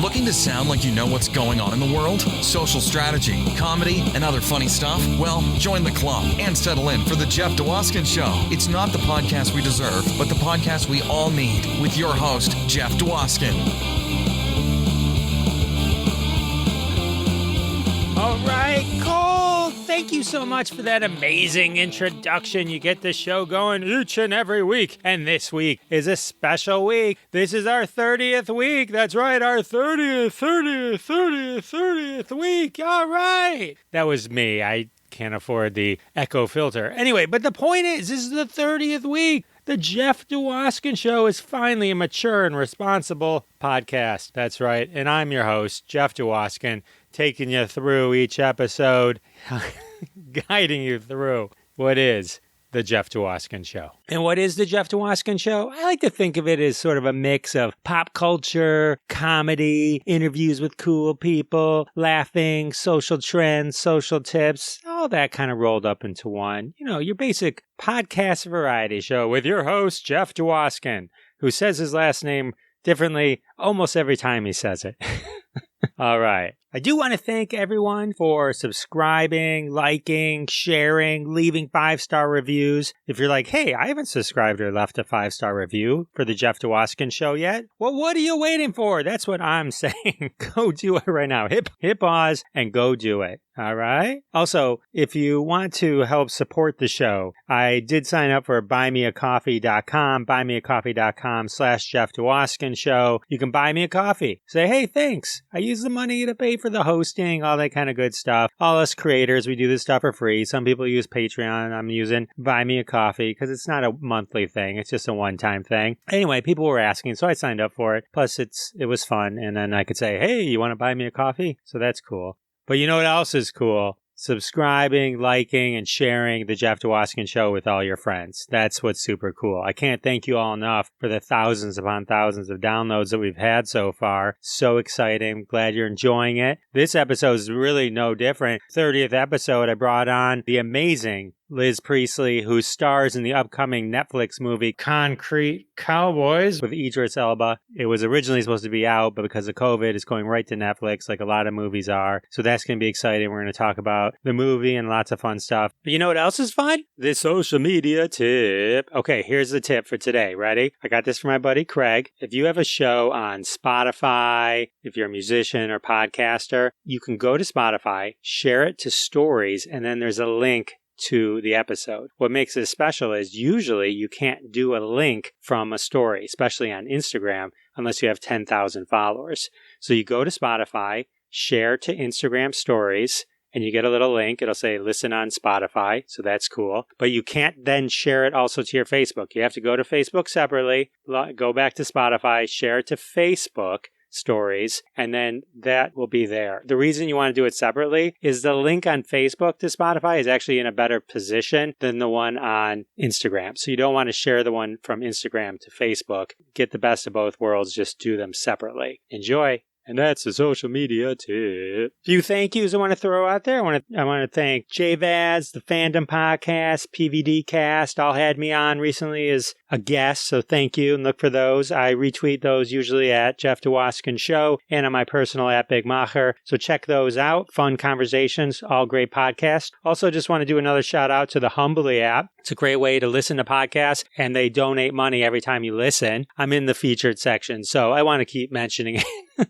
Looking to sound like you know what's going on in the world? Social strategy, comedy, and other funny stuff? Well, join the club and settle in for the Jeff Dwoskin Show. It's not the podcast we deserve, but the podcast we all need, with your host, Jeff Dwoskin. All right, Cole, thank you so much for that amazing introduction. You get the show going each and every week, and this week is a special week. This is our 30th week. That's right, our 30th week. All right. That was me. I can't afford the echo filter. Anyway, but the point is, this is the 30th week. The Jeff Dwoskin Show is finally a mature and responsible podcast. That's right. And I'm your host, Jeff Dwoskin, taking you through each episode, guiding you through what is the Jeff Dwoskin Show. And what is the Jeff Dwoskin Show? I like to think of it as sort of a mix of pop culture, comedy, interviews with cool people, laughing, social trends, social tips, all that kind of rolled up into one. You know, your basic podcast variety show with your host, Jeff Dwoskin, who says his last name differently almost every time he says it. All right. I do want to thank everyone for subscribing, liking, sharing, leaving 5-star reviews. If you're like, hey, I haven't subscribed or left a 5-star review for the Jeff Dwoskin Show yet, well, what are you waiting for? That's what I'm saying. Go do it right now. Hit pause and go do it. All right. Also, if you want to help support the show, I did sign up for buymeacoffee.com, buymeacoffee.com/Jeff Dwoskin Show. You can buy me a coffee. Say, hey, thanks. I use the money to pay for the hosting, all that kind of good stuff. All us creators, we do this stuff for free. Some people use Patreon. I'm using Buy Me a Coffee because it's not a monthly thing. It's just a one-time thing. Anyway, people were asking, so I signed up for it. Plus, it was fun. And then I could say, hey, you want to buy me a coffee? So that's cool. But you know what else is cool? Subscribing, liking, and sharing the Jeff Dwoskin Show with all your friends. That's what's super cool. I can't thank you all enough for the thousands upon thousands of downloads that we've had so far. So exciting. Glad you're enjoying it. This episode is really no different. 30th episode, I brought on the amazing Liz Priestley, who stars in the upcoming Netflix movie Concrete Cowboys with Idris Elba. It was originally supposed to be out, but because of COVID, it's going right to Netflix like a lot of movies are. So that's going to be exciting. We're going to talk about the movie and lots of fun stuff. But you know what else is fun? This social media tip. Okay, here's the tip for today. Ready? I got this from my buddy Craig. If you have a show on Spotify, if you're a musician or podcaster, you can go to Spotify, share it to stories, and then there's a link to the episode. What makes it special is usually you can't do a link from a story, especially on Instagram, unless you have 10,000 followers. So you go to Spotify, share to Instagram stories, and you get a little link. It'll say listen on Spotify, so that's cool. But you can't then share it also to your Facebook. You have to go to Facebook separately, go back to Spotify, share it to Facebook stories, and then that will be there. The reason you want to do it separately is the link on Facebook to Spotify is actually in a better position than the one on Instagram. So you don't want to share the one from Instagram to Facebook. Get the best of both worlds. Just do them separately. Enjoy. And that's the social media tip. A few thank yous I want to throw out there. I want to thank JVads, the Fandom Podcast, PVD Cast, all had me on recently as a guest, so thank you, and look for those. I retweet those usually at Jeff Dwoskin Show and on my personal at Big Macher, so check those out. Fun conversations, all great podcasts. Also, just want to do another shout out to the Humbly app. It's a great way to listen to podcasts, and they donate money every time you listen. I'm in the featured section, so I want to keep mentioning it.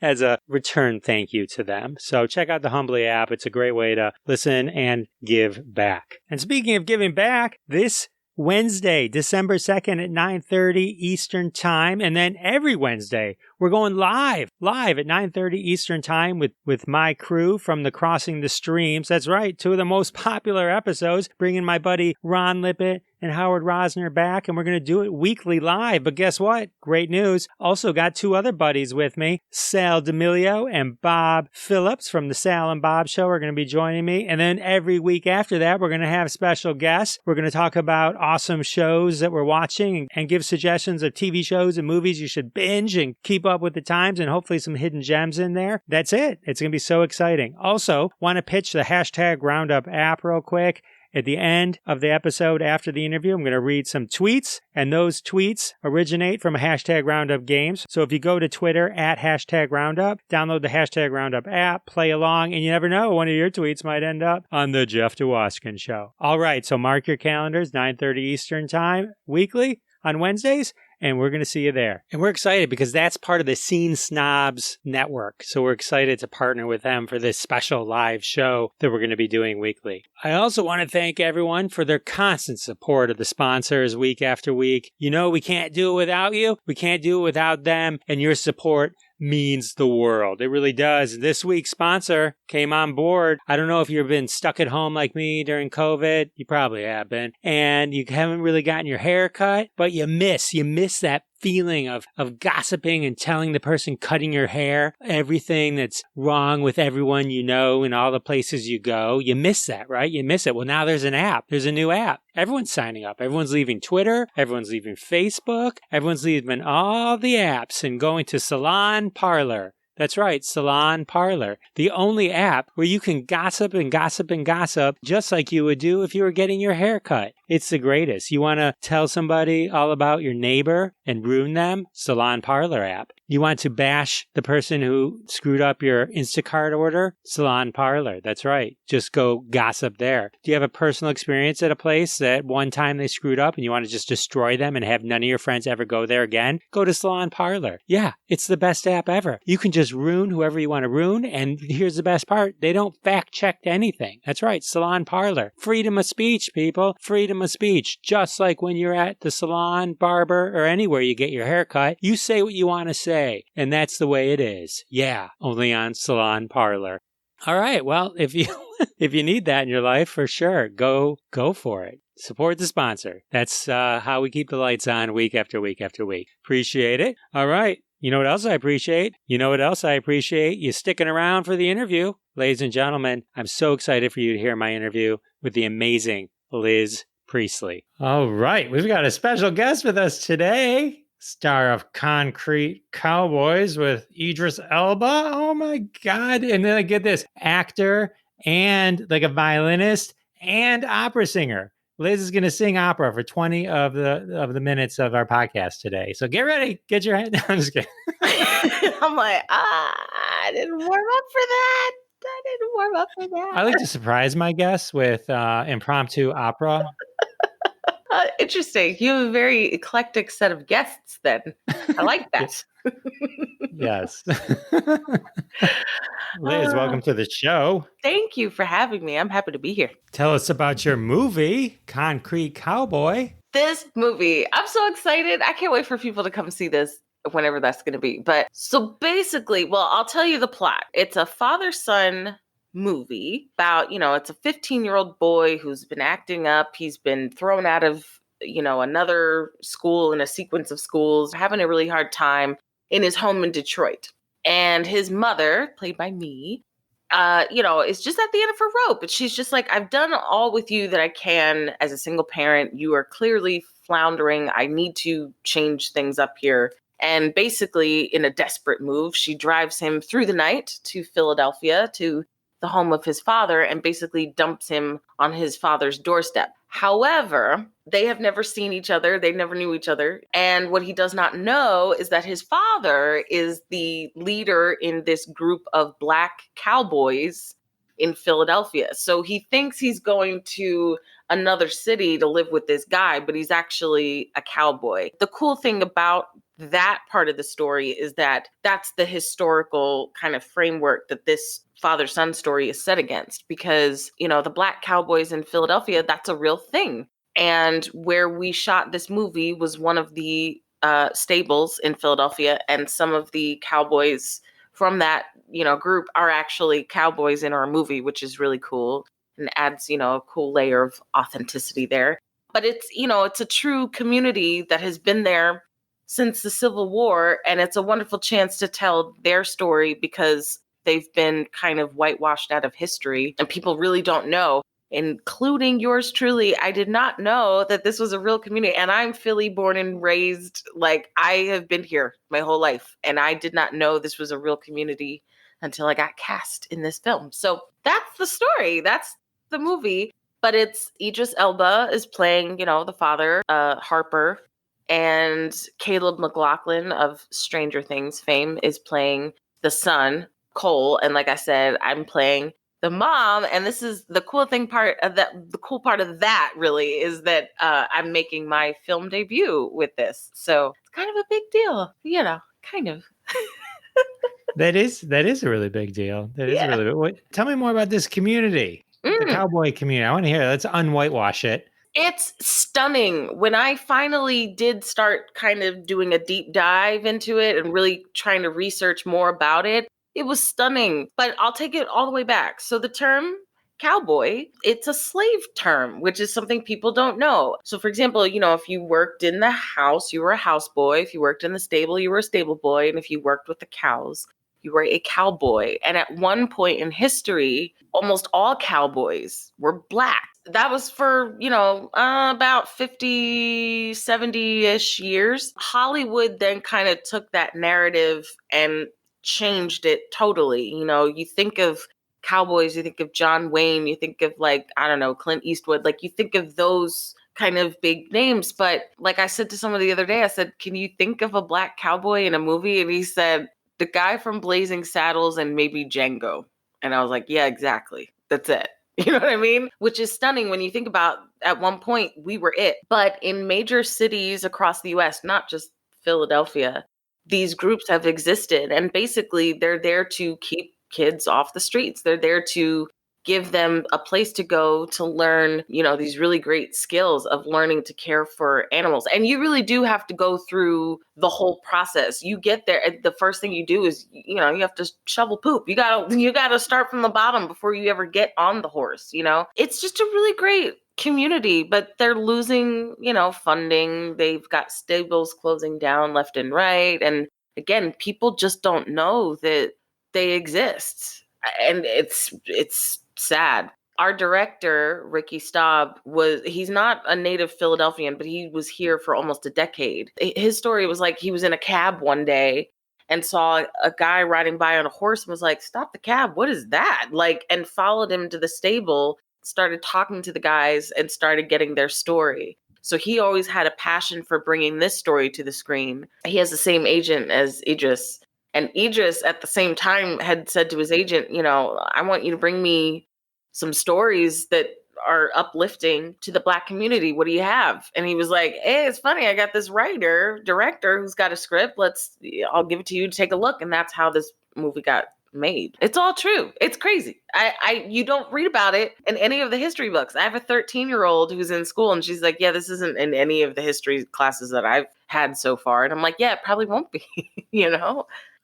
As a return thank you to them. So check out the Humbly app. It's a great way to listen and give back. And speaking of giving back, this Wednesday, December 2nd at 9:30 Eastern Time, and then every Wednesday, we're going live at 9:30 Eastern Time with my crew from the Crossing the Streams. That's right, two of the most popular episodes, bringing my buddy Ron Lippett and Howard Rosner back, and we're going to do it weekly live. But guess what? Great news. Also got two other buddies with me, Sal D'Amelio and Bob Phillips from the Sal and Bob Show are going to be joining me. And then every week after that, we're going to have special guests. We're going to talk about awesome shows that we're watching and give suggestions of TV shows and movies you should binge and keep up with the times, and hopefully some hidden gems in there. That's it. It's going to be so exciting. Also, want to pitch the hashtag Roundup app real quick. At the end of the episode after the interview, I'm going to read some tweets, and those tweets originate from hashtag Roundup Games. So if you go to Twitter at hashtag Roundup, download the hashtag Roundup app, play along, and you never know, one of your tweets might end up on the Jeff Dwoskin Show. All right, so mark your calendars, 9:30 Eastern Time, weekly on Wednesdays, and we're going to see you there. And we're excited because that's part of the Scene Snobs Network. So we're excited to partner with them for this special live show that we're going to be doing weekly. I also want to thank everyone for their constant support of the sponsors week after week. You know, we can't do it without you. We can't do it without them, and your support means the world. It really does. This week's sponsor came on board. I don't know if you've been stuck at home like me during COVID. You probably have been. And you haven't really gotten your hair cut, but you miss that feeling of gossiping and telling the person cutting your hair everything that's wrong with everyone you know in all the places you go. You miss that, right? You miss it. Well, now there's an app. There's a new app. Everyone's signing up. Everyone's leaving Twitter. Everyone's leaving Facebook. Everyone's leaving all the apps and going to Salon Parlor. That's right, Salon Parlor, the only app where you can gossip and gossip and gossip just like you would do if you were getting your hair cut. It's the greatest. You want to tell somebody all about your neighbor and ruin them? Salon Parlor app. You want to bash the person who screwed up your Instacart order? Salon Parlor. That's right. Just go gossip there. Do you have a personal experience at a place that one time they screwed up and you want to just destroy them and have none of your friends ever go there again? Go to Salon Parlor. Yeah, it's the best app ever. You can just ruin whoever you want to ruin, and here's the best part. They don't fact check anything. That's right, Salon Parlor. Freedom of speech, people. Freedom of speech. Just like when you're at the salon, barber, or anywhere you get your hair cut, you say what you want to say, and that's the way it is. Yeah, only on Salon Parlor. All right, well, if you need that in your life, for sure, go for it. Support the sponsor. That's how we keep the lights on week after week after week. Appreciate it. All right. You know what else I appreciate? You sticking around for the interview. Ladies and gentlemen, I'm so excited for you to hear my interview with the amazing Liz Priestley. All right. We've got a special guest with us today. Star of Concrete Cowboys with Idris Elba. Oh my God. And then I get this, actor and like a violinist and opera singer. Liz is going to sing opera for 20 of the minutes of our podcast today. So get ready. Get your head down. I'm just kidding. I'm like, I didn't warm up for that. I like to surprise my guests with impromptu opera. Interesting. You have a very eclectic set of guests then. I like that. Yes. Liz, welcome to the show. Thank you for having me. I'm happy to be here. Tell us about your movie, Concrete Cowboy. This movie, I'm so excited. I can't wait for people to come see this whenever that's going to be. But so basically, well, I'll tell you the plot. It's a father-son movie about, it's a 15-year-old boy who's been acting up. He's been thrown out of, another school in a sequence of schools, having a really hard time in his home in Detroit. And his mother, played by me, is just at the end of her rope. But she's just like, I've done all with you that I can as a single parent. You are clearly floundering. I need to change things up here. And basically, in a desperate move, she drives him through the night to Philadelphia, to the home of his father, and basically dumps him on his father's doorstep. However, they have never seen each other. They never knew each other. And what he does not know is that his father is the leader in this group of Black cowboys in Philadelphia. So he thinks he's going to another city to live with this guy, but he's actually a cowboy. The cool thing about that part of the story is that that's the historical kind of framework that this father-son story is set against, because, the Black cowboys in Philadelphia, that's a real thing. And where we shot this movie was one of the stables in Philadelphia, and some of the cowboys from that, group are actually cowboys in our movie, which is really cool and adds, a cool layer of authenticity there. But it's, it's a true community that has been there since the Civil War, and it's a wonderful chance to tell their story because they've been kind of whitewashed out of history and people really don't know, including yours truly. I did not know that this was a real community, and I'm Philly born and raised. Like, I have been here my whole life, and I did not know this was a real community until I got cast in this film. So that's the story. That's the movie. but it's Idris Elba is playing, the father, Harper, and Caleb McLaughlin of Stranger Things fame is playing the son, Cole. And like I said, I'm playing the mom. And this is the cool part of that really is that I'm making my film debut with this. So it's kind of a big deal, kind of. That is a really big deal. That is a really big. Tell me more about this community, the cowboy community. I want to hear it. Let's unwhitewash it. It's stunning. When I finally did start kind of doing a deep dive into it and really trying to research more about it, it was stunning. But I'll take it all the way back. So the term cowboy, it's a slave term, which is something people don't know. So for example, if you worked in the house, you were a houseboy. If you worked in the stable, you were a stable boy. And if you worked with the cows, you were a cowboy. And at one point in history, almost all cowboys were Black. That was for, about 50, 70-ish years. Hollywood then kind of took that narrative and changed it totally. You think of cowboys, you think of John Wayne, you think of Clint Eastwood, you think of those kind of big names. But like I said to someone the other day, I said, can you think of a Black cowboy in a movie? And he said, the guy from Blazing Saddles and maybe Django. And I was like, yeah, exactly. That's it. You know what I mean? Which is stunning when you think about at one point we were it. But in major cities across the US, not just Philadelphia, these groups have existed. And basically they're there to keep kids off the streets. They're there to give them a place to go to learn, these really great skills of learning to care for animals. And you really do have to go through the whole process. You get there, and the first thing you do is, you have to shovel poop. You gotta start from the bottom before you ever get on the horse. It's just a really great community, but they're losing, funding. They've got stables closing down left and right. And again, people just don't know that they exist. And it's sad. Our director, Ricky Staub, he's not a native Philadelphian, but he was here for almost a decade. His story was he was in a cab one day and saw a guy riding by on a horse and was like, stop the cab. What is that? And followed him to the stable, started talking to the guys and started getting their story. So he always had a passion for bringing this story to the screen. He has the same agent as Idris. And Idris, at the same time, had said to his agent, I want you to bring me some stories that are uplifting to the Black community. What do you have? And he was like, hey, it's funny. I got this director who's got a script. I'll give it to you to take a look. And that's how this movie got made. It's all true. It's crazy. You don't read about it in any of the history books. I have a 13-year-old who's in school and she's like, yeah, this isn't in any of the history classes that I've had so far. And I'm like, yeah, it probably won't be,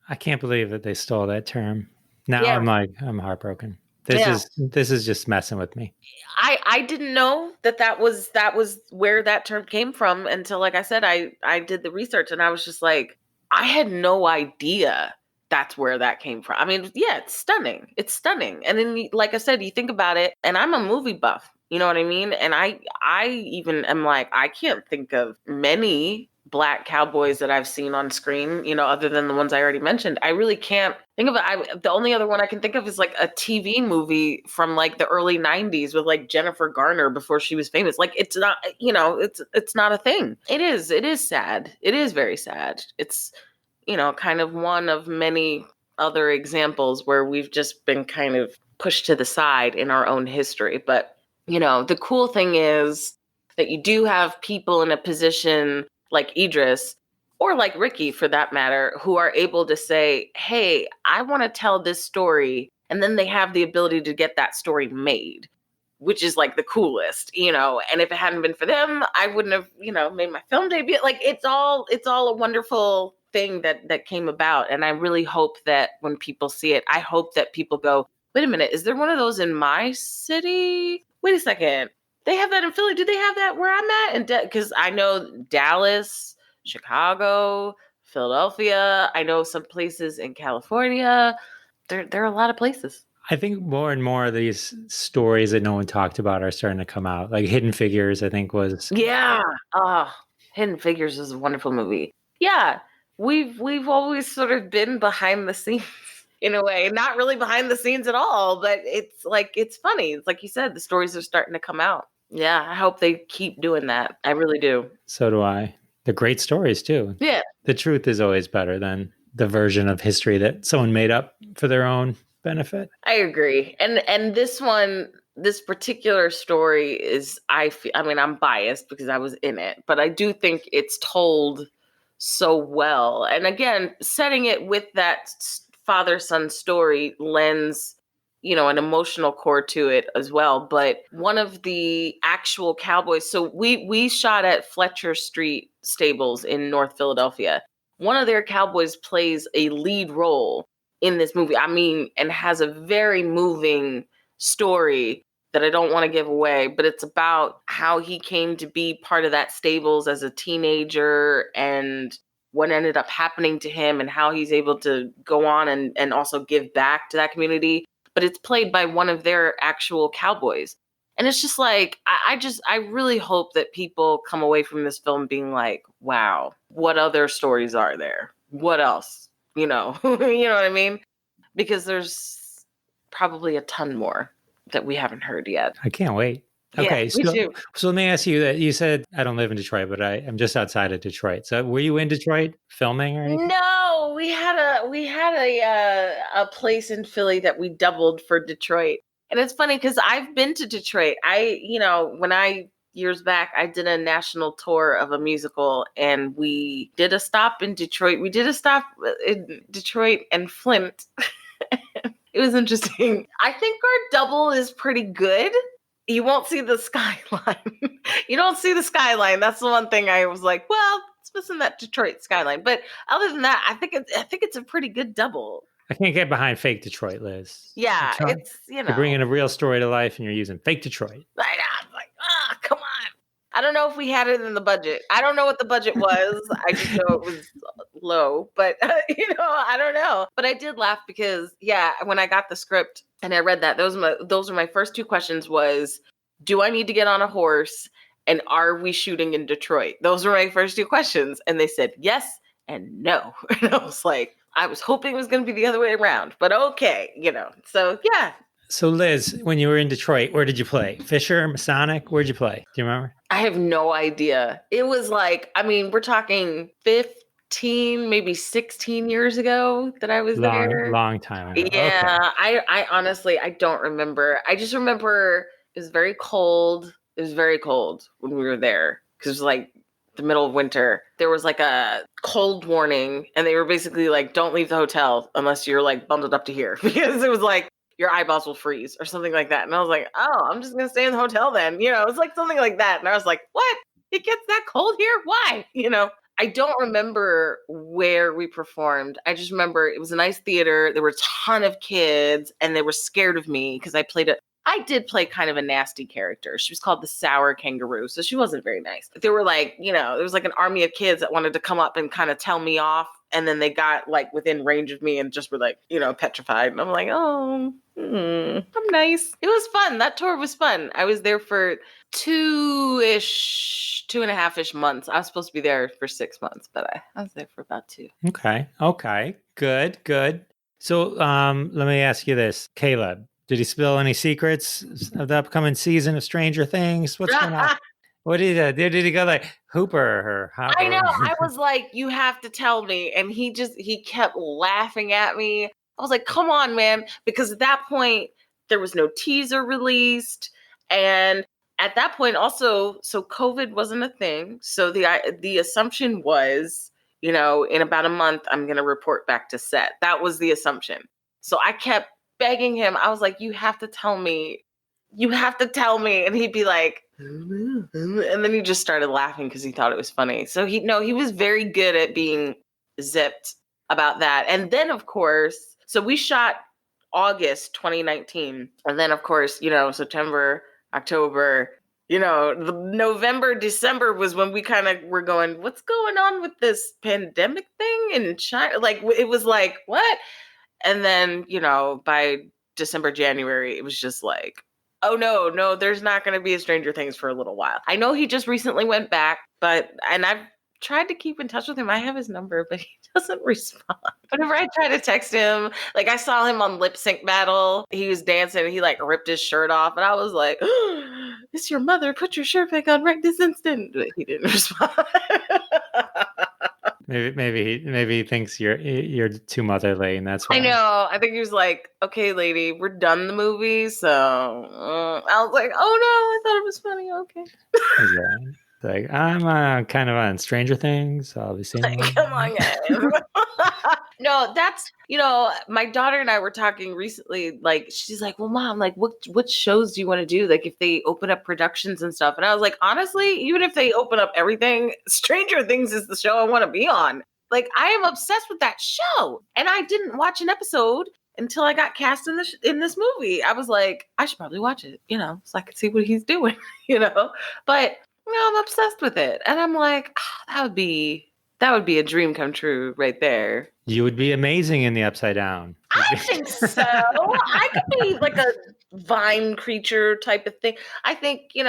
I can't believe that they stole that term. Now Yeah. I'm heartbroken. This is just messing with me. I didn't know that was where that term came from until, like I said, I did the research and I was just like, I had no idea that's where that came from. I mean, yeah, it's stunning. It's stunning. And then, like I said, you think about it, and I'm a movie buff, you know what I mean? And I even am like, I can't think of many Black cowboys that I've seen on screen, other than the ones I already mentioned. I really can't think of it. The only other one I can think of is a TV movie from the early 90s with Jennifer Garner before she was famous. It's not, it's not a thing. It is sad. It is very sad. It's, kind of one of many other examples where we've just been kind of pushed to the side in our own history. But, the cool thing is that you do have people in a position like Idris, or like Ricky for that matter, who are able to say, hey, I want to tell this story. And then they have the ability to get that story made, which is the coolest, and if it hadn't been for them, I wouldn't have, made my film debut. It's all a wonderful thing that came about. And I really hope that when people see it, I hope that people go, wait a minute, is there one of those in my city? Wait a second. They have that in Philly. Do they have that where I'm at? And because I know Dallas, Chicago, Philadelphia. I know some places in California. There are a lot of places. I think more and more of these stories that no one talked about are starting to come out. Hidden Figures, I think was. Yeah. Hidden Figures is a wonderful movie. Yeah. We've always sort of been behind the scenes. in a way, not really behind the scenes at all, but it's like, it's funny. It's like you said, the stories are starting to come out. Yeah, I hope they keep doing that. I really do. So do I. They're great stories too. Yeah, The truth is always better than the version of history that someone made up for their own benefit. I agree. And this particular story is, I mean, I'm biased because I was in it, but I do think it's told so well. And again, setting it with that father-son story lends, an emotional core to it as well. But one of the actual Cowboys, so we shot at Fletcher Street Stables in North Philadelphia. One of their Cowboys plays a lead role in this movie. I mean, and has a very moving story that I don't want to give away, but it's about how he came to be part of that stables as a teenager and what ended up happening to him and how he's able to go on and also give back to that community. But it's played by one of their actual Cowboys. And it's just like, I really hope that people come away from this film being like, wow, what other stories are there? What else? You know what I mean? Because there's probably a ton more that we haven't heard yet. I can't wait. Yeah, Okay, me too. so let me ask you that. You said I don't live in Detroit, but I'm just outside of Detroit. So were you in Detroit filming or anything? No, we had a place in Philly that we doubled for Detroit. And it's funny because I've been to Detroit. Years back, I did a national tour of a musical and we did a stop in Detroit. We did a stop in Detroit and Flint. It was interesting. I think our double is pretty good. You won't see the skyline. You don't see the skyline. That's the one thing I was like, well, it's missing that Detroit skyline. But other than that, I think it's a pretty good double. I can't get behind fake Detroit, Liz. Yeah, it's, You're bringing a real story to life and you're using fake Detroit. I know. I'm like, come on. I don't know if we had it in the budget. I don't know what the budget was. I just know it was low, but I don't know. But I did laugh because, when I got the script and I read that, those were my first two questions was, do I need to get on a horse? And are we shooting in Detroit? Those were my first two questions. And they said yes and no. And I was like, I was hoping it was going to be the other way around, but okay, so yeah. So Liz, when you were in Detroit, where did you play? Fisher, Masonic? Where'd you play? Do you remember? I have no idea. It was like, we're talking 15, maybe 16 years ago that I was there. Long time ago. Yeah, okay. I honestly, I don't remember. I just remember it was very cold. It was very cold when we were there because it was like the middle of winter. There was like a cold warning and they were basically like, don't leave the hotel unless you're like bundled up to here because it was like, your eyeballs will freeze or something like that. And I was like, oh, I'm just going to stay in the hotel then. It's like something like that. And I was like, what? It gets that cold here? Why? I don't remember where we performed. I just remember it was a nice theater. There were a ton of kids and they were scared of me because I did play kind of a nasty character. She was called the Sour Kangaroo. So she wasn't very nice. There were like, there was like an army of kids that wanted to come up and kind of tell me off. And then they got like within range of me and just were like, petrified. And I'm like, oh, I'm nice. It was fun. That tour was fun. I was there for 2.5-ish months. I was supposed to be there for 6 months, but I was there for about 2. Okay. Good. So let me ask you this, Caleb. Did he spill any secrets of the upcoming season of Stranger Things? What's going on? What did he go like Hooper or Hopper? I know. I was like, you have to tell me. And he kept laughing at me. I was like, come on, man. Because at that point, there was no teaser released. And at that point also, so COVID wasn't a thing. So the assumption was, in about a month, I'm going to report back to set. That was the assumption. So I kept begging him. I was like, you have to tell me. You have to tell me. And he'd be like, and then he just started laughing because he thought it was funny. So he was very good at being zipped about that. And then, of course, so we shot August 2019. And then, of course, September, October, the November, December was when we kind of were going, what's going on with this pandemic thing in China? Like, it was like, what? And then, by December, January, it was just like, oh, no, there's not going to be a Stranger Things for a little while. I know he just recently went back, and I've tried to keep in touch with him. I have his number, but he doesn't respond. Whenever I try to text him, like I saw him on Lip Sync Battle. He was dancing and he like ripped his shirt off. And I was like, oh, it's your mother. Put your shirt back on right this instant. But he didn't respond. Maybe he thinks you're too motherly, and that's why. I know. I think he was like, "Okay, lady, we're done the movie." So I was like, "Oh no, I thought it was funny." Okay. Yeah. Like I'm kind of on Stranger Things. So I'll be seeing. Like, come on, guys. No, that's my daughter and I were talking recently. Like, she's like, "Well, mom, like, what shows do you want to do? Like, if they open up productions and stuff." And I was like, honestly, even if they open up everything, Stranger Things is the show I want to be on. Like, I am obsessed with that show, and I didn't watch an episode until I got cast in this movie. I was like, I should probably watch it, so I could see what he's doing, But I'm obsessed with it, and I'm like, that would be a dream come true right there. You would be amazing in the Upside Down. I think so. I could be like a vine creature type of thing. I think, I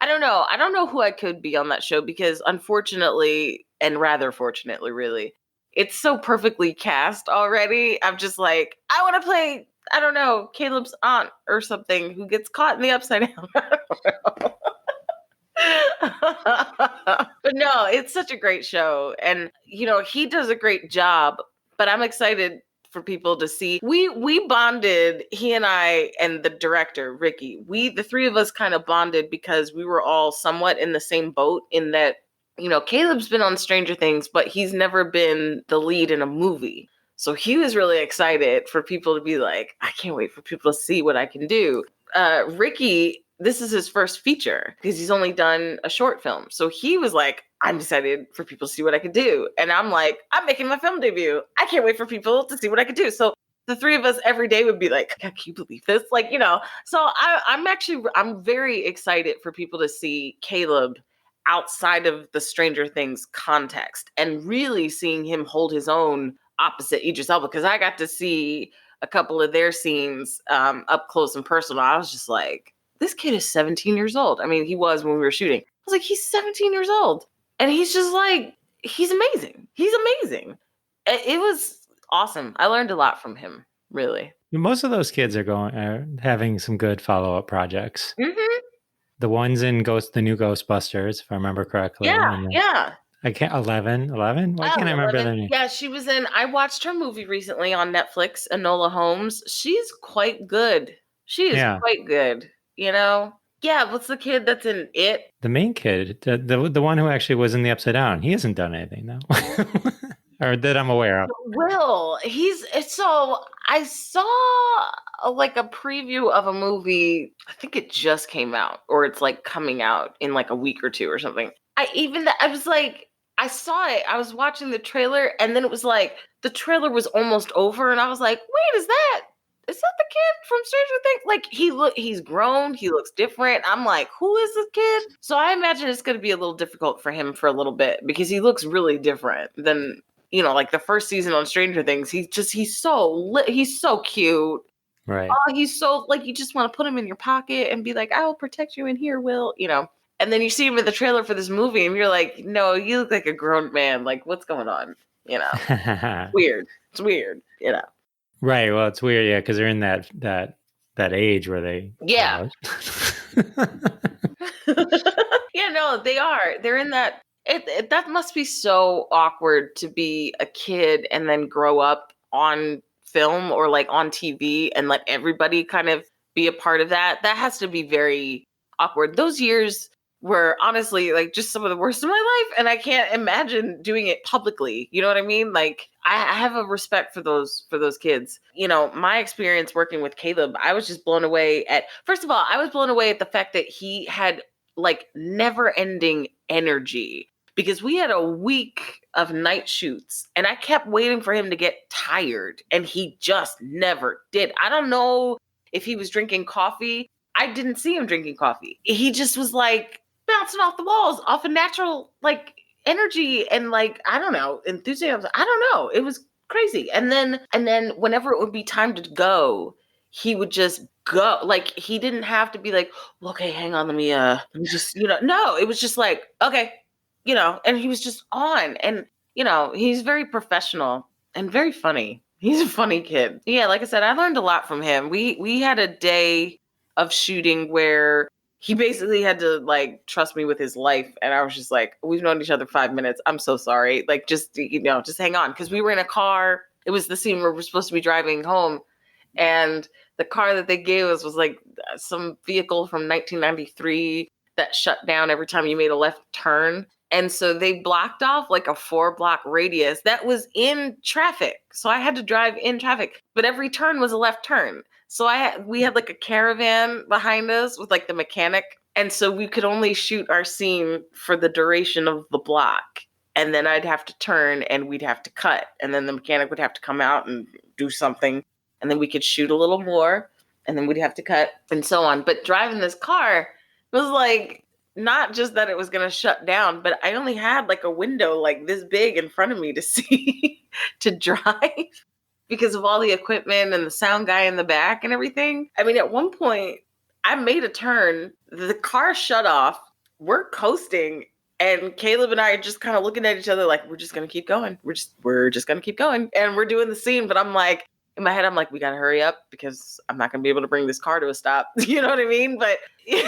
don't know. I don't know who I could be on that show because unfortunately, and rather fortunately, really, it's so perfectly cast already. I'm just like, I want to play, I don't know, Caleb's aunt or something who gets caught in the Upside Down. I don't know. But no, it's such a great show. And, he does a great job, but I'm excited for people to see. We bonded, he and I and the director, Ricky. The three of us kind of bonded because we were all somewhat in the same boat in that, Caleb's been on Stranger Things, but he's never been the lead in a movie. So he was really excited for people to be like, I can't wait for people to see what I can do. Ricky, this is his first feature because he's only done a short film. So he was like, I'm excited for people to see what I can do. And I'm like, I'm making my film debut. I can't wait for people to see what I can do. So the three of us every day would be like, can you believe this? Like, so I'm very excited for people to see Caleb outside of the Stranger Things context and really seeing him hold his own opposite Idris Elba. Because I got to see a couple of their scenes up close and personal. I was just like, this kid is 17 years old. I mean, he was when we were shooting. I was like, he's 17 years old. And he's just like, he's amazing. He's amazing. It was awesome. I learned a lot from him, really. Most of those kids are having some good follow-up projects. Mm-hmm. The ones in the new Ghostbusters, if I remember correctly. Yeah. I can't, 11? Why can't I remember their name? Yeah, she was in, I watched her movie recently on Netflix, Enola Holmes. She's quite good. She is quite good, Yeah, what's the kid that's in It? The main kid, the one who actually was in the Upside Down. He hasn't done anything, though. Or that I'm aware of. Will, I saw like a preview of a movie. I think it just came out or it's like coming out in like a week or two or something. I was like, I saw it. I was watching the trailer and then it was like the trailer was almost over and I was like, wait, is that the kid from Stranger Things? Like he's grown. He looks different. I'm like, who is this kid? So I imagine it's going to be a little difficult for him for a little bit because he looks really different than, like the first season on Stranger Things. He's so cute. Right. Oh, he's so like, you just want to put him in your pocket and be like, I will protect you in here, Will, and then you see him in the trailer for this movie and you're like, no, you look like a grown man. Like what's going on? Weird. It's weird, Right. Well, it's weird. Yeah. Cause they're in that age where they, yeah. Yeah, no, they are. They're in that. That must be so awkward to be a kid and then grow up on film or like on TV and let everybody kind of be a part of that. That has to be very awkward. Those years were honestly like just some of the worst of my life. And I can't imagine doing it publicly. You know what I mean? Like I have a respect for those kids. My experience working with Caleb, I was just blown away first of all, I was blown away at the fact that he had like never ending energy. Because we had a week of night shoots and I kept waiting for him to get tired and he just never did. I don't know if he was drinking coffee. I didn't see him drinking coffee. He just was like bouncing off the walls, off a natural like energy and like, I don't know, enthusiasm. I don't know. It was crazy. And then whenever it would be time to go, he would just go. Like he didn't have to be like, well, okay, hang on, let me just, no, it was just like, okay. and he was just on. And, he's very professional and very funny. He's a funny kid. Yeah, like I said, I learned a lot from him. We had a day of shooting where he basically had to like trust me with his life. And I was just like, we've known each other 5 minutes. I'm so sorry. Like, just hang on. Cause we were in a car. It was the scene where we're supposed to be driving home. And the car that they gave us was like some vehicle from 1993 that shut down every time you made a left turn. And so they blocked off like a 4-block radius that was in traffic. So I had to drive in traffic, but every turn was a left turn. So we had like a caravan behind us with like the mechanic. And so we could only shoot our scene for the duration of the block. And then I'd have to turn and we'd have to cut. And then the mechanic would have to come out and do something. And then we could shoot a little more. And then we'd have to cut and so on. But driving this car was like, not just that it was going to shut down, but I only had like a window like this big in front of me to see, to drive because of all the equipment and the sound guy in the back and everything. I mean, at one point I made a turn, the car shut off, we're coasting, and Caleb and I are just kind of looking at each other like, we're just going to keep going. We're just going to keep going. And we're doing the scene, but I'm like, in my head, I'm like, we got to hurry up because I'm not going to be able to bring this car to a stop. You know what I mean? But it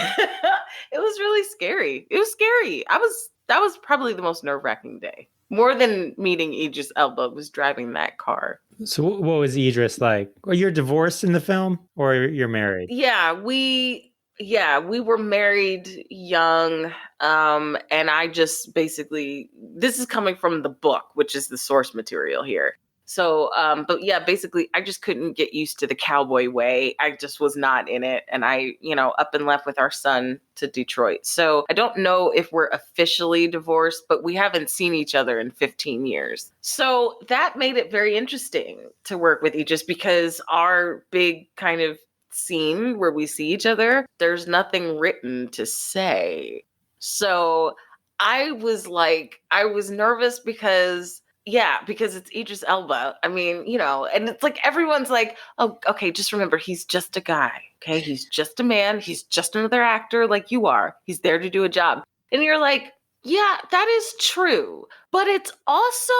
was really scary. It was scary. That was probably the most nerve-wracking day. More than meeting Idris Elba was driving that car. So what was Idris like? Are you divorced in the film or you're married? Yeah, we were married young. And I just basically, this is coming from the book, which is the source material here. So, but yeah, basically I just couldn't get used to the cowboy way. I just was not in it. And I, up and left with our son to Detroit. So I don't know if we're officially divorced, but we haven't seen each other in 15 years. So that made it very interesting to work with Idris because our big kind of scene where we see each other, there's nothing written to say. So I was nervous because it's Idris Elba. I mean, and it's like everyone's like, oh, okay, just remember, he's just a guy. Okay, he's just a man. He's just another actor like you are. He's there to do a job. And you're like, yeah, that is true. But it's also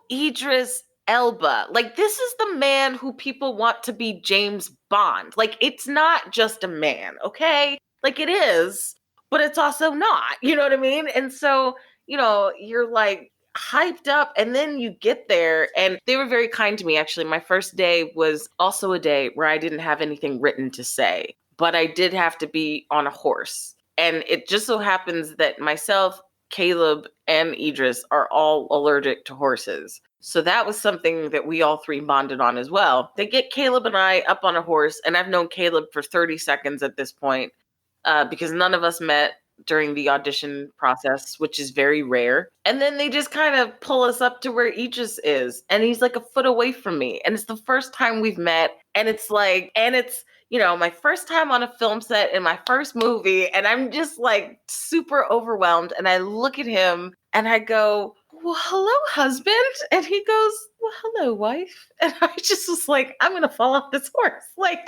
Idris Elba. Like, this is the man who people want to be James Bond. Like, it's not just a man, okay? Like, it is, but it's also not. You know what I mean? And so, you're like, hyped up, and then you get there, and they were very kind to me. Actually, my first day was also a day where I didn't have anything written to say, but I did have to be on a horse. And it just so happens that myself, Caleb, and Idris are all allergic to horses. So that was something that we all three bonded on as well. They get Caleb and I up on a horse, and I've known Caleb for 30 seconds at this point because none of us met during the audition process, which is very rare. And then they just kind of pull us up to where Idris is. And he's like a foot away from me. And it's the first time we've met. And it's my first time on a film set in my first movie. And I'm just like super overwhelmed. And I look at him and I go, well, hello, husband. And he goes, well, hello, wife. And I just was like, I'm going to fall off this horse. Like,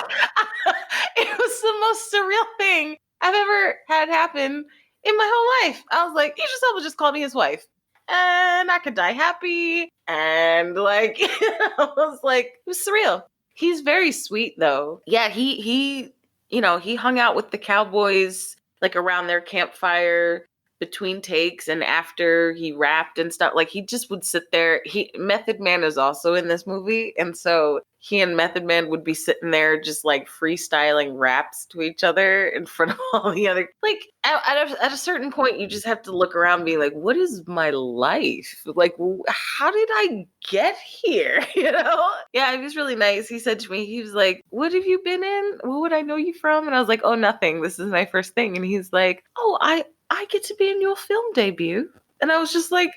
it was the most surreal thing I've ever had happen in my whole life. I was like, Idris Elba just called me his wife. And I could die happy. And like, I was like, it was surreal. He's very sweet though. Yeah, he hung out with the Cowboys like around their campfire between takes and after he rapped and stuff. Like, he just would sit there. Method Man is also in this movie. And so he and Method Man would be sitting there just like freestyling raps to each other in front of all the other, like at a certain point, you just have to look around and be like, what is my life? Like, how did I get here? Yeah, he was really nice. He said to me, he was like, what have you been in? What would I know you from? And I was like, oh, nothing. This is my first thing. And he's like, oh, I get to be in your film debut. And I was just like,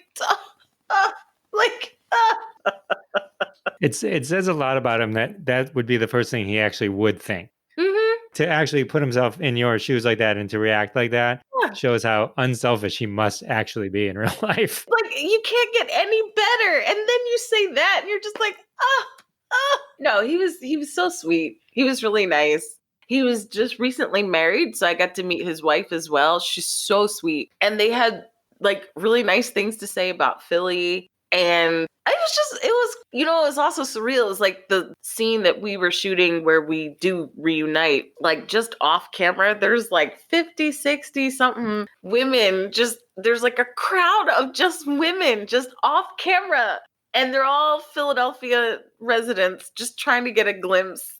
It says a lot about him that would be the first thing he actually would think. Mm-hmm. To actually put himself in your shoes like that and to react like that shows how unselfish he must actually be in real life. Like, you can't get any better. And then you say that and you're just like, No, he was so sweet. He was really nice. He was just recently married, so I got to meet his wife as well. She's so sweet. And they had like really nice things to say about Philly. And it was also surreal. It's like the scene that we were shooting where we do reunite, like just off camera, there's like 50, 60 something women, there's like a crowd of just women just off camera. And they're all Philadelphia residents just trying to get a glimpse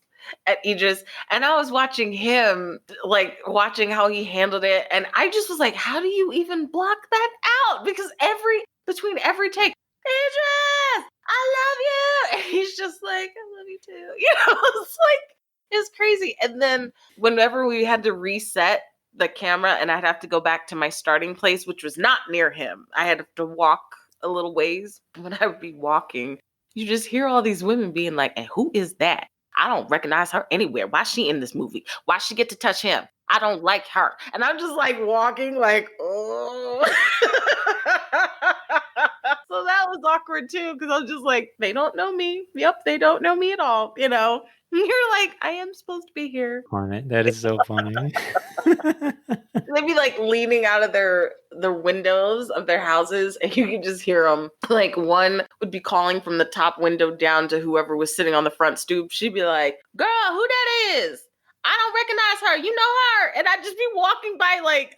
at Idris. And I was watching him, like watching how he handled it. And I just was like, how do you even block that out? Because between every take, Idris, I love you. And he's just like, I love you too. It's crazy. And then whenever we had to reset the camera and I'd have to go back to my starting place, which was not near him, I had to walk a little ways. When I would be walking, you just hear all these women being like, and who is that? I don't recognize her anywhere. Why's she in this movie? Why she get to touch him? I don't like her. And I'm just like walking like, oh. So that was awkward too, because I was just like, they don't know me. Yep, they don't know me at all, you know? And you're like, I am supposed to be here. That is so funny. They'd be like leaning out of the windows of their houses, and you could just hear them. Like one would be calling from the top window down to whoever was sitting on the front stoop. She'd be like, girl, who that is? I don't recognize her. You know her. And I'd just be walking by like,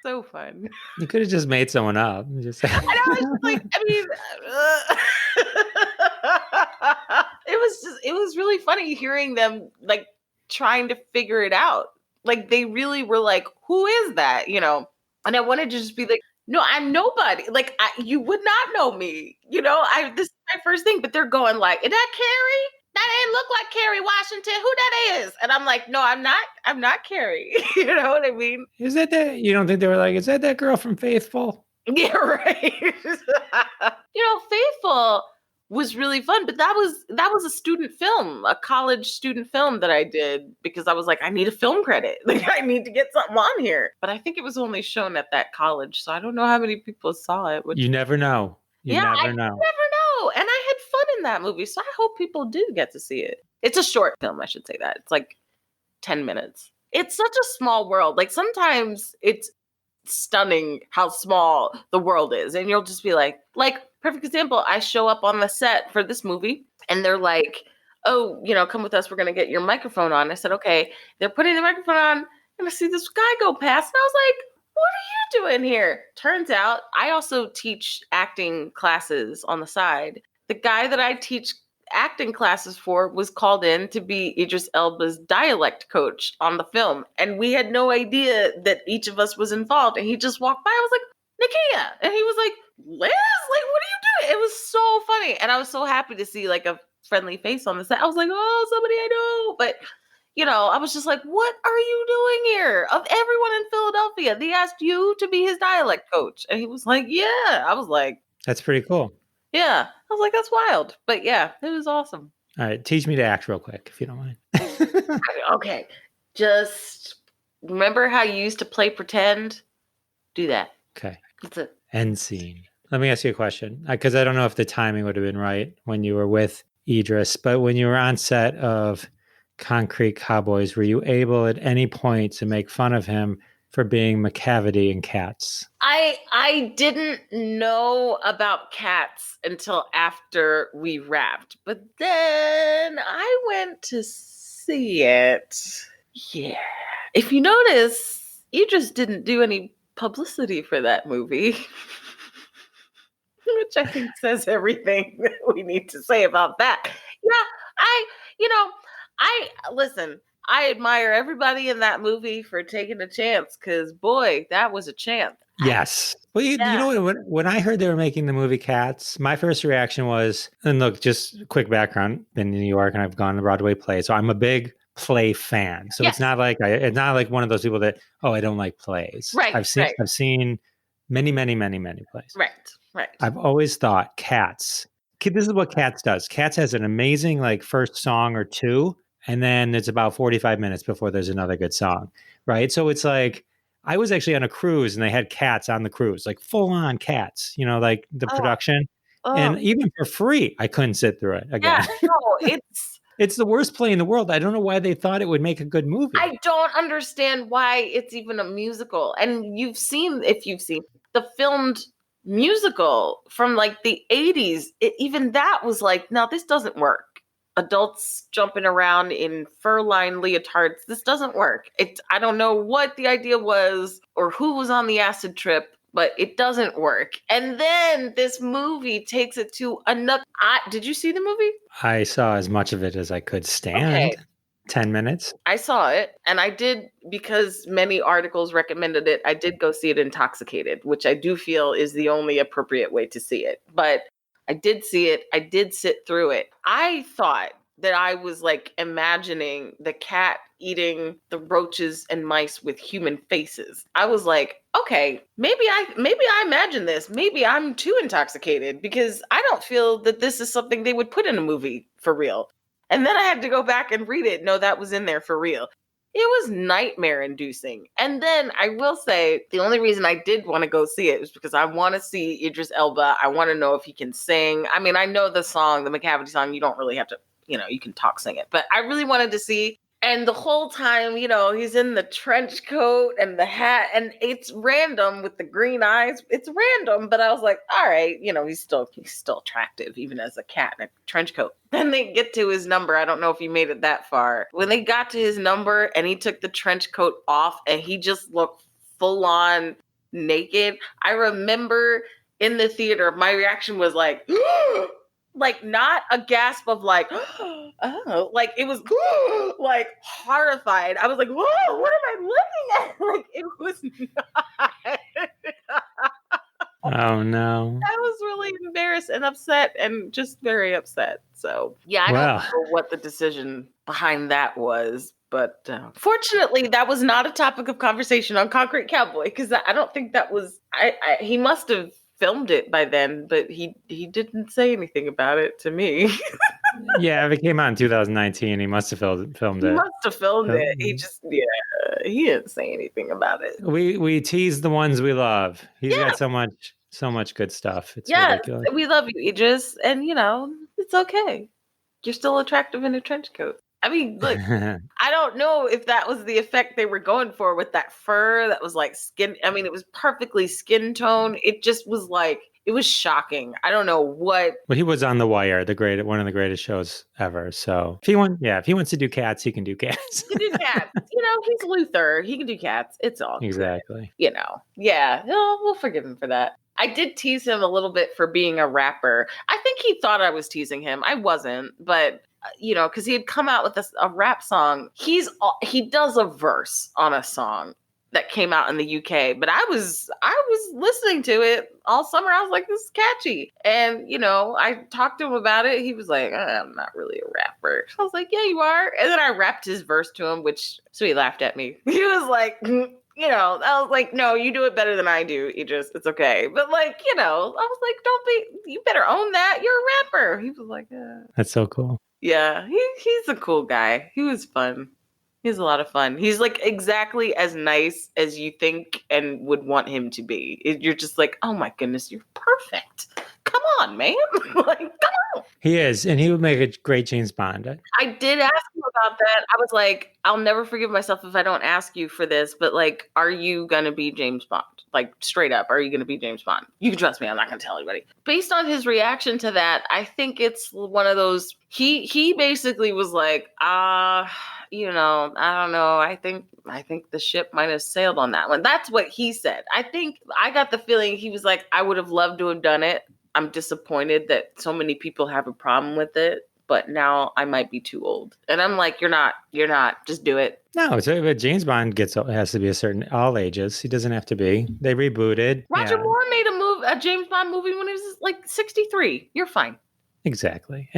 so fun. You could have just made someone up. I know, it's just like, I mean, it was really funny hearing them like trying to figure it out. Like they really were like, who is that? You know? And I wanted to just be like, no, I'm nobody. Like you would not know me. You know, this is my first thing, but they're going like, is that Carrie? That ain't look like Carrie Washington. Who that is? And I'm like, no, I'm not Carrie. You know what I mean? Is that you don't think they were like, is that girl from Faithful? Yeah, right. Faithful was really fun, but that was a student film, a college student film that I did because I was like, I need a film credit. Like I need to get something on here. But I think it was only shown at that college, so I don't know how many people saw it. You never know. I never know. And I had fun in that movie, so I hope people do get to see it. It's a short film, I should say that. It's like 10 minutes. It's such a small world. Like sometimes it's stunning how small the world is. And you'll just be like, perfect example, I show up on the set for this movie and they're like, oh, come with us. We're going to get your microphone on. I said, okay. They're putting the microphone on and I see this guy go past. And I was like, what are you doing here? Turns out I also teach acting classes on the side. The guy that I teach acting classes for was called in to be Idris Elba's dialect coach on the film. And we had no idea that each of us was involved. And he just walked by. I was like, Nakia. And he was like, Liz, like, what are you doing? It was so funny. And I was so happy to see like a friendly face on the set. I was like, oh, somebody I know. But I was just like, what are you doing here? Of everyone in Philadelphia, they asked you to be his dialect coach. And he was like, yeah. I was like, that's pretty cool. Yeah. I was like, that's wild. But yeah, it was awesome. All right. Teach me to act real quick, if you don't mind. Okay. Just remember how you used to play pretend? Do that. Okay. That's it. End scene. Let me ask you a question. Because I don't know if the timing would have been right when you were with Idris, but when you were on set of Concrete Cowboys, were you able at any point to make fun of him for being McCavity in Cats? I didn't know about Cats until after we wrapped, but then I went to see it. Yeah. If you notice, Idris didn't do any publicity for that movie, which I think says everything that we need to say about that. Yeah, listen, I admire everybody in that movie for taking a chance because, boy, that was a chance. Yes. Well, you know what? When I heard they were making the movie Cats, my first reaction was, and look, just quick background, been in New York and I've gone to Broadway plays, so I'm a big play fan. So it's not like one of those people that, oh, I don't like plays. Right. I've seen many, many, many, many plays. Right. I've always thought Cats. This is what Cats does. Cats has an amazing first song or two. And then it's about 45 minutes before there's another good song, right? So it's like, I was actually on a cruise and they had Cats on the cruise, like full on Cats, production. And even for free, I couldn't sit through it again. Yeah, no, It's the worst play in the world. I don't know why they thought it would make a good movie. I don't understand why it's even a musical. And if you've seen the filmed musical from like the 80s, even that was like, no, this doesn't work. Adults jumping around in fur-lined leotards. This doesn't work. I don't know what the idea was or who was on the acid trip, but it doesn't work. And then this movie takes it to another. Did you see the movie? I saw as much of it as I could stand. Okay. 10 minutes. I saw it, and I did, because many articles recommended it, I did go see it intoxicated, which I do feel is the only appropriate way to see it. But I did see it. I did sit through it. I thought that I was like imagining the cat eating the roaches and mice with human faces. I was like, okay, maybe I imagine this. Maybe I'm too intoxicated, because I don't feel that this is something they would put in a movie for real. And then I had to go back and read it. No, that was in there for real. It was nightmare inducing. And then I will say the only reason I did want to go see it was because I want to see Idris Elba. I want to know if he can sing. I mean, I know the song, the McCavity song, you don't really have to, you can talk, sing it. But I really wanted to see. And the whole time, he's in the trench coat and the hat, and it's random with the green eyes. It's random, but I was like, all right, he's still attractive, even as a cat in a trench coat. Then they get to his number. I don't know if you made it that far. When they got to his number and he took the trench coat off and he just looked full on naked, I remember in the theater, my reaction was like, like not a gasp of like, oh, like it was like horrified. I was like, whoa, what am I looking at? Like it was not. Oh no. I was really embarrassed and upset, and just very upset. So yeah, I don't know what the decision behind that was. But fortunately, that was not a topic of conversation on Concrete Cowboy, because I don't think that was. He must have filmed it by then, but he didn't say anything about it to me. Yeah, if it came out in 2019, he must have filmed it. He must have filmed it. He just, he didn't say anything about it. We tease the ones we love. He's got so much good stuff. It's ridiculous. We love you, Idris, and it's okay. You're still attractive in a trench coat. I mean, look, I don't know if that was the effect they were going for with that fur that was like skin. I mean, it was perfectly skin tone. It just was like, it was shocking. I don't know what. Well, he was on The Wire, one of the greatest shows ever. So if he wants to do cats, he can do cats. He can do cats. He's Luther. He can do cats. It's all exactly. Good. Yeah. We'll forgive him for that. I did tease him a little bit for being a rapper. I think he thought I was teasing him. I wasn't, but because he had come out with a rap song. He does a verse on a song that came out in the UK, but I was listening to it all summer. I was like, this is catchy. And, I talked to him about it. He was like, I'm not really a rapper. I was like, yeah, you are. And then I rapped his verse to him, so he laughed at me. He was like, I was like, no, you do it better than I do, Idris. It's okay. But I was like, you better own that. You're a rapper. He was like, That's so cool. Yeah, he's a cool guy. He was fun. He's a lot of fun. He's like exactly as nice as you think and would want him to be. You're just like, oh my goodness, you're perfect. Come on, man. Come on. He is, and he would make a great James Bond. I did ask him about that. I was like, I'll never forgive myself if I don't ask you for this, but are you going to be James Bond? Straight up, are you going to be James Bond? You can trust me. I'm not going to tell anybody. Based on his reaction to that, I think it's one of those, he basically was like, I don't know. I think the ship might have sailed on that one. That's what he said. I think I got the feeling he was like, I would have loved to have done it. I'm disappointed that so many people have a problem with it, but now I might be too old. And I'm like, you're not, just do it. No, but James Bond has to be all ages. He doesn't have to be. They rebooted. Roger Moore made a James Bond movie when he was 63. You're fine. Exactly.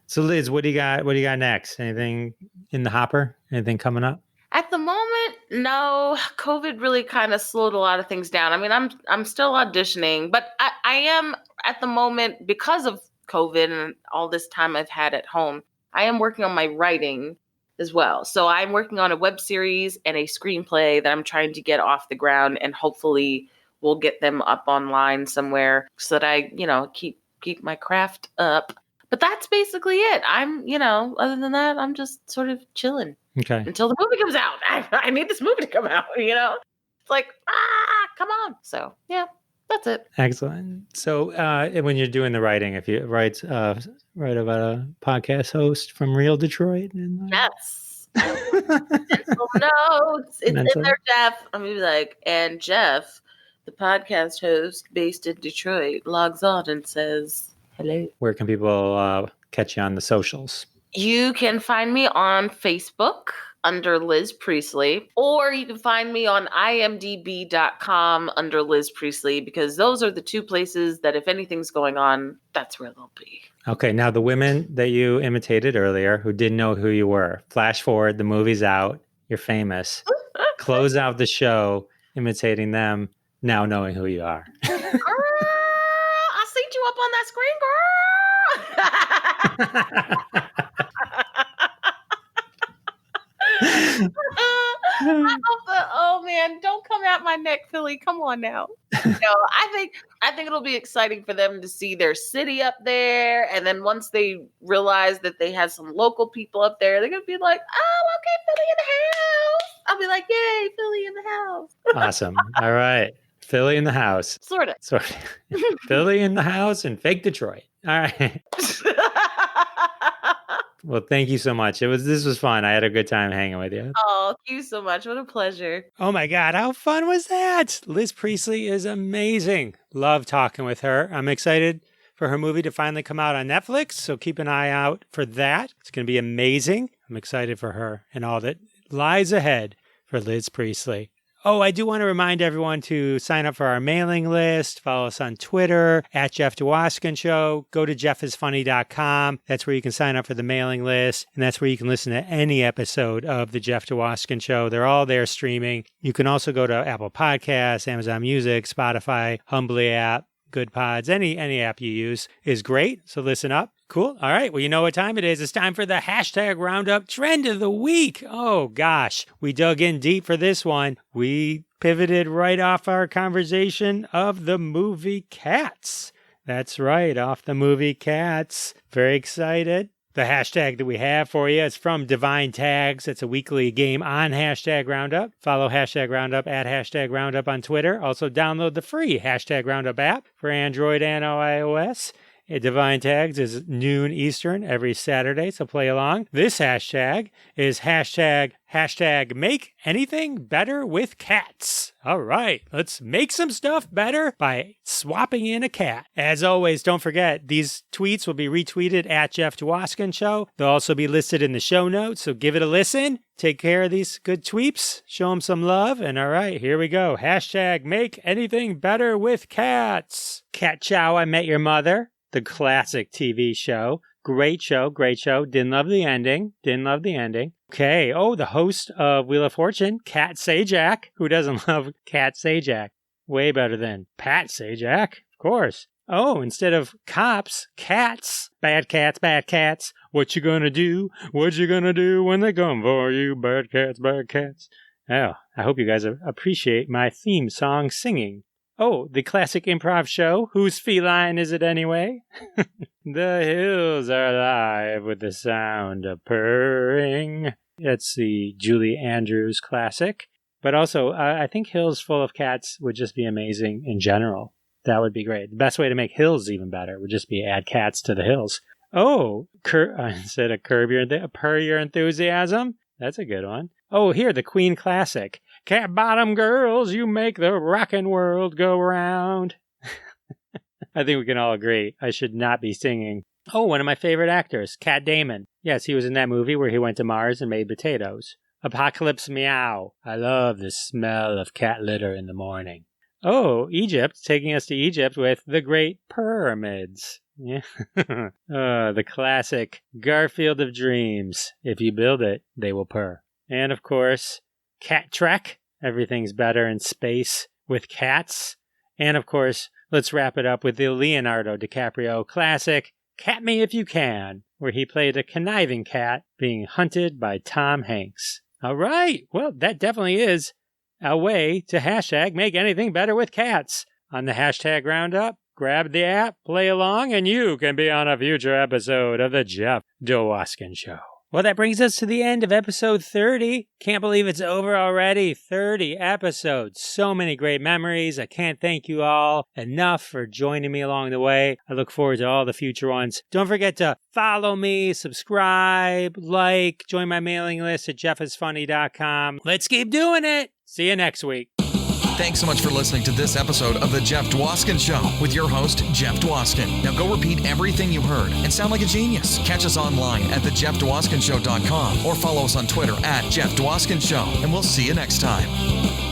So Liz, what do you got next? Anything in the hopper? Anything coming up? At the moment, no. COVID really kind of slowed a lot of things down. I mean, I'm still auditioning, but I am at the moment, because of COVID and all this time I've had at home, I am working on my writing as well. So I'm working on a web series and a screenplay that I'm trying to get off the ground, and hopefully we'll get them up online somewhere so that I, keep my craft up. But that's basically it. Other than that, I'm just sort of chilling Okay. until the movie comes out. I need this movie to come out, It's like, come on. So, yeah, that's it. Excellent. So when you're doing the writing, if you write about a podcast host from real Detroit. Yes. Mental notes. It's in there, Jeff. I'm going to be like, and Jeff, the podcast host based in Detroit, logs on and says, hello. Where can people catch you on the socials? You can find me on Facebook under Liz Priestley, or you can find me on imdb.com under Liz Priestley, because those are the two places that if anything's going on, that's where they'll be. Okay, now the women that you imitated earlier who didn't know who you were, flash forward, the movie's out, you're famous. Close out the show imitating them, now knowing who you are. Girl, I seen you up on that screen, girl. Oh man, don't come at my neck, Philly. Come on now. I think it'll be exciting for them to see their city up there, and then once they realize that they have some local people up there, they're gonna be like, "Oh, okay, Philly in the house." I'll be like, "Yay, Philly in the house!" Awesome. All right, Philly in the house. Sort of. Philly in the house and fake Detroit. All right. Well, thank you so much. This was fun. I had a good time hanging with you. Oh, thank you so much. What a pleasure. Oh my God, how fun was that? Liz Priestley is amazing. Love talking with her. I'm excited for her movie to finally come out on Netflix, so keep an eye out for that. It's going to be amazing. I'm excited for her and all that lies ahead for Liz Priestley. Oh, I do want to remind everyone to sign up for our mailing list. Follow us on Twitter at Jeff Dwoskin Show. Go to jeffisfunny.com. That's where you can sign up for the mailing list. And that's where you can listen to any episode of the Jeff Dwoskin Show. They're all there streaming. You can also go to Apple Podcasts, Amazon Music, Spotify, Humbly app, Good Pods. Any app you use is great. So listen up. Cool. All right. Well, you know what time it is. It's time for the hashtag Roundup Trend of the Week. Oh, gosh. We dug in deep for this one. We pivoted right off our conversation of the movie Cats. That's right. Off the movie Cats. Very excited. The hashtag that we have for you is from Divine Tags. It's a weekly game on hashtag Roundup. Follow hashtag Roundup at hashtag Roundup on Twitter. Also download the free hashtag Roundup app for Android and iOS. Divine Tags is noon Eastern every Saturday, so play along. This hashtag is hashtag make anything better with cats. All right, let's make some stuff better by swapping in a cat. As always, don't forget, these tweets will be retweeted at Jeff Dwoskin Show. They'll also be listed in the show notes, so give it a listen. Take care of these good tweets. Show them some love. And all right, here we go. Hashtag make anything better with cats. Cat Chow, I Met Your Mother. The classic TV show. Great show, great show. Didn't love the ending. Okay. Oh, the host of Wheel of Fortune, Kat Sajak. Who doesn't love Kat Sajak? Way better than Pat Sajak, of course. Oh, instead of cops, cats. Bad cats, bad cats. What you gonna do? What you gonna do when they come for you? Bad cats, bad cats. Oh, I hope you guys appreciate my theme song singing. Oh, the classic improv show, Whose Feline Is It Anyway? The hills are alive with the sound of purring. That's the Julie Andrews classic. But also, I think Hills Full of Cats would just be amazing in general. That would be great. The best way to make Hills even better would just be add cats to the hills. Oh, instead of Purr Your Enthusiasm. That's a good one. Oh, here, the Queen classic. Cat bottom girls, you make the rockin' world go round. I think we can all agree I should not be singing. Oh, one of my favorite actors, Cat Damon. Yes, he was in that movie where he went to Mars and made potatoes. Apocalypse Meow. I love the smell of cat litter in the morning. Oh, Egypt, taking us to Egypt with the Great Pyramids. Yeah. The classic Garfield of Dreams. If you build it, they will purr. And of course, Cat Trek. Everything's better in space with cats. And of course, let's wrap it up with the Leonardo DiCaprio classic, Cat Me If You Can, where he played a conniving cat being hunted by Tom Hanks. All right. Well, that definitely is a way to hashtag make anything better with cats on the hashtag Roundup. grab the app, play along, and you can be on a future episode of The Jeff Dwoskin Show. Well, that brings us to the end of episode 30. Can't believe it's over already. 30 episodes. So many great memories. I can't thank you all enough for joining me along the way. I look forward to all the future ones. Don't forget to follow me, subscribe, like, join my mailing list at jeffisfunny.com. Let's keep doing it. See you next week. Thanks so much for listening to this episode of The Jeff Dwoskin Show with your host, Jeff Dwoskin. Now go repeat everything you heard and sound like a genius. Catch us online at thejeffdwoskinshow.com or follow us on Twitter at Jeff Dwoskin Show. And we'll see you next time.